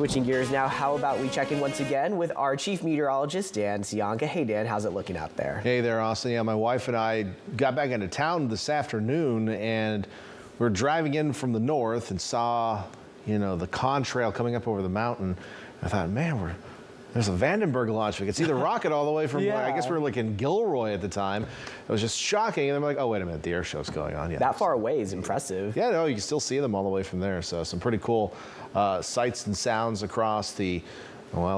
Switching gears now, how about we check in once again with our chief meteorologist, Dan Cianca. Hey, Dan, how's it looking out there? Hey there, Austin. Yeah, my wife and I got back into town this afternoon, and we were driving in from the north and saw, the contrail coming up over the mountain. I thought, man, there's a Vandenberg launch. We could see the rocket all the way from, I guess we were like in Gilroy at the time. It was just shocking. And I'm like, oh, wait a minute, the air show's going on. Yeah, that far away is impressive. Yeah, no, you can still see them all the way from there. So some pretty cool sights and sounds across the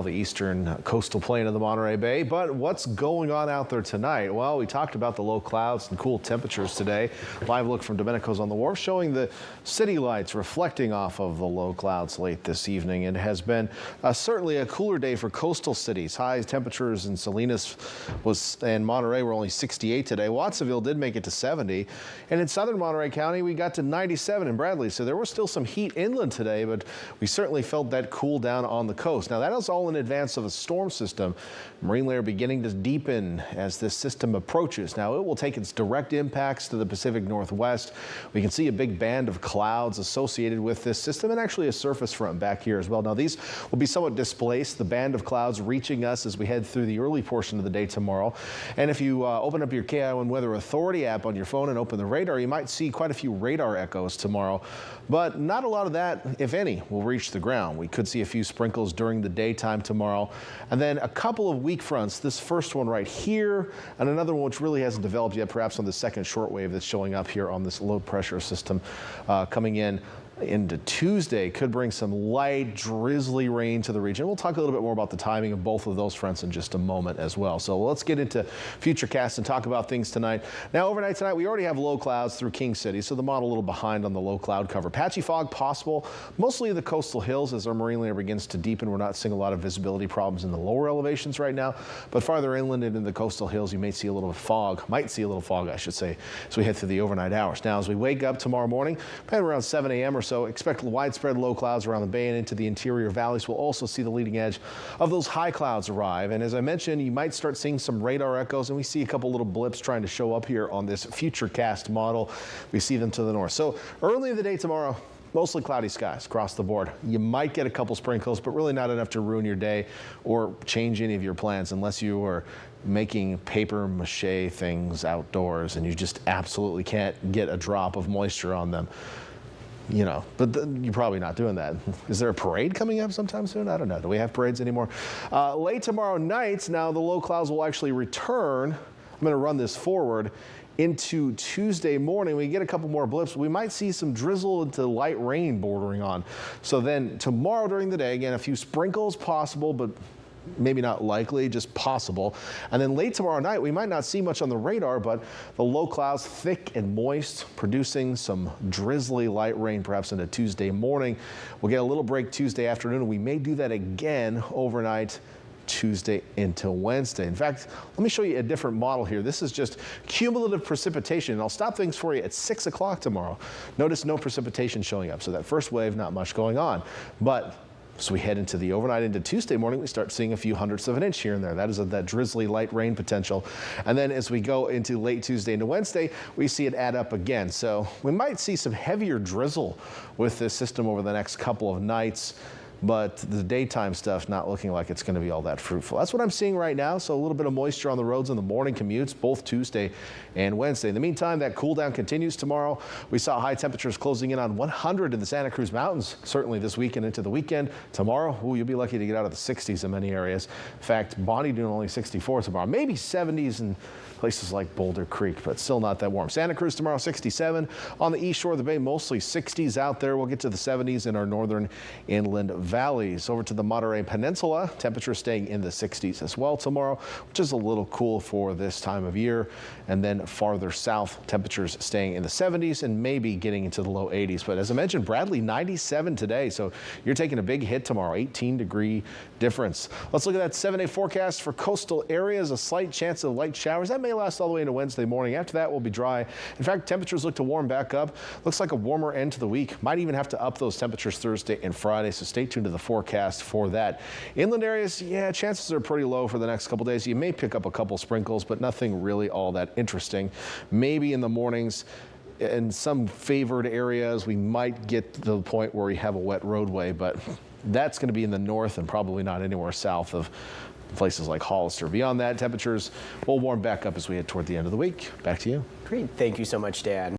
eastern coastal plain of the Monterey Bay. But what's going on out there tonight? Well, we talked about the low clouds and cool temperatures today. Live look from Domenico's on the Wharf showing the city lights reflecting off of the low clouds late this evening. It has been certainly a cooler day for coastal cities. High temperatures in Salinas and Monterey were only 68 today. Watsonville did make it to 70. And in southern Monterey County, we got to 97 in Bradley. So there was still some heat inland today, but we certainly felt that cool down on the coast. Now, that is all in advance of a storm system. Marine layer beginning to deepen as this system approaches. Now, it will take its direct impacts to the Pacific Northwest. We can see a big band of clouds associated with this system and actually a surface front back here as well. Now, these will be somewhat displaced, the band of clouds reaching us as we head through the early portion of the day tomorrow. And if you open up your KION Weather Authority app on your phone and open the radar, you might see quite a few radar echoes tomorrow. But not a lot of that, if any, will reach the ground. We could see a few sprinkles during the daytime tomorrow. And then a couple of weak fronts, this first one right here, and another one which really hasn't developed yet, perhaps on the second shortwave that's showing up here on this low pressure system coming in into Tuesday, could bring some light drizzly rain to the region. We'll talk a little bit more about the timing of both of those fronts in just a moment as well. So let's get into Futurecast and talk about things tonight. Now, overnight tonight, we already have low clouds through King City, so the model a little behind on the low cloud cover. Patchy fog possible, mostly in the coastal hills as our marine layer begins to deepen. We're not seeing a lot of visibility problems in the lower elevations right now, but farther inland and in the coastal hills, you may see a little fog, I should say, as we head through the overnight hours. Now, as we wake up tomorrow morning, probably around 7 a.m. or so, expect widespread low clouds around the bay and into the interior valleys. We'll also see the leading edge of those high clouds arrive. And as I mentioned, you might start seeing some radar echoes, and we see a couple little blips trying to show up here on this Futurecast model. We see them to the north. So early in the day tomorrow, mostly cloudy skies across the board. You might get a couple sprinkles, but really not enough to ruin your day or change any of your plans unless you are making paper mache things outdoors and you just absolutely can't get a drop of moisture on them. But you're probably not doing that. Is there a parade coming up sometime soon? I don't know. Do we have parades anymore? Late tomorrow night, now the low clouds will actually return. I'm going to run this forward into Tuesday morning. We get a couple more blips. We might see some drizzle into light rain bordering on. So then tomorrow during the day, again, a few sprinkles possible, but maybe not likely, just possible. And then late tomorrow night, we might not see much on the radar, but the low clouds thick and moist, producing some drizzly light rain perhaps into Tuesday morning. We'll get a little break Tuesday afternoon, and we may do that again overnight Tuesday into Wednesday. In fact, let me show you a different model here. This is just cumulative precipitation, and I'll stop things for you at 6 o'clock tomorrow. Notice no precipitation showing up, so that first wave, not much going on. But so we head into the overnight into Tuesday morning, we start seeing a few hundredths of an inch here and there. That is that drizzly light rain potential. And then as we go into late Tuesday into Wednesday, we see it add up again. So we might see some heavier drizzle with this system over the next couple of nights. But the daytime stuff not looking like it's going to be all that fruitful. That's what I'm seeing right now. So a little bit of moisture on the roads in the morning commutes, both Tuesday and Wednesday. In the meantime, that cool down continues tomorrow. We saw high temperatures closing in on 100 in the Santa Cruz Mountains, certainly this weekend into the weekend. Tomorrow, you'll be lucky to get out of the 60s in many areas. In fact, Bonnie doing only 64 tomorrow, maybe 70s in places like Boulder Creek, but still not that warm. Santa Cruz tomorrow, 67. On the east shore of the bay, mostly 60s out there. We'll get to the 70s in our northern inland valleys. Over to the Monterey Peninsula, temperatures staying in the 60s as well tomorrow, which is a little cool for this time of year. And then farther south, temperatures staying in the 70s and maybe getting into the low 80s. But as I mentioned, Bradley, 97 today. So you're taking a big hit tomorrow, 18-degree difference. Let's look at that 7-day forecast for coastal areas. A slight chance of light showers. That may last all the way into Wednesday morning. After that, we'll be dry. In fact, temperatures look to warm back up. Looks like a warmer end to the week. Might even have to up those temperatures Thursday and Friday. So stay tuned to the forecast for that. Inland areas, yeah, chances are pretty low for the next couple days. You may pick up a couple sprinkles, but nothing really all that interesting. Maybe in the mornings, in some favored areas, we might get to the point where we have a wet roadway, but that's going to be in the north and probably not anywhere south of places like Hollister. Beyond that, temperatures will warm back up as we head toward the end of the week. Back to you. Great. Thank you so much, Dan.